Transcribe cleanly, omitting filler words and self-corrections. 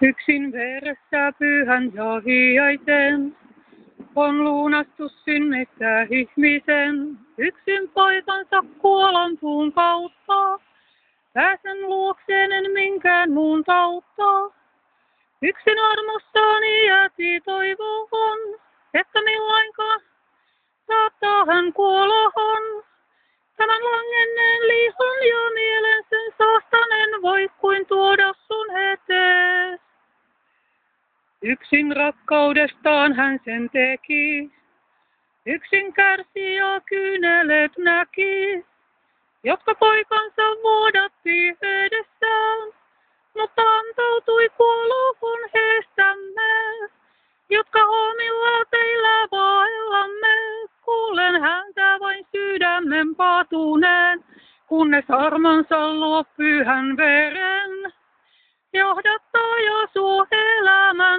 Yksin veressä pyhän ja hiaisen, on lunastus synnyttää ihmisen. Yksin poikansa kuolanpuun kautta, pääsen luokseen en minkään muun tautta. Yksin armostani jääti toivoon, että milloinkaan saattaa hän kuolohon. Tämän langenneen lihon ja mielen sen saastanen voi kuin tuoda sun etees. Yksin rakkaudestaan hän sen teki, yksin kärsi ja kyynelet näki, jotka poikansa vuodatti edessään, mutta antautui kuolohon heestämme, jotka omilla teillä vaellamme. Kuulen häntä vain sydämen patuneen, kunnes armonsa luo pyhän veren, johdattaa ja suo elämän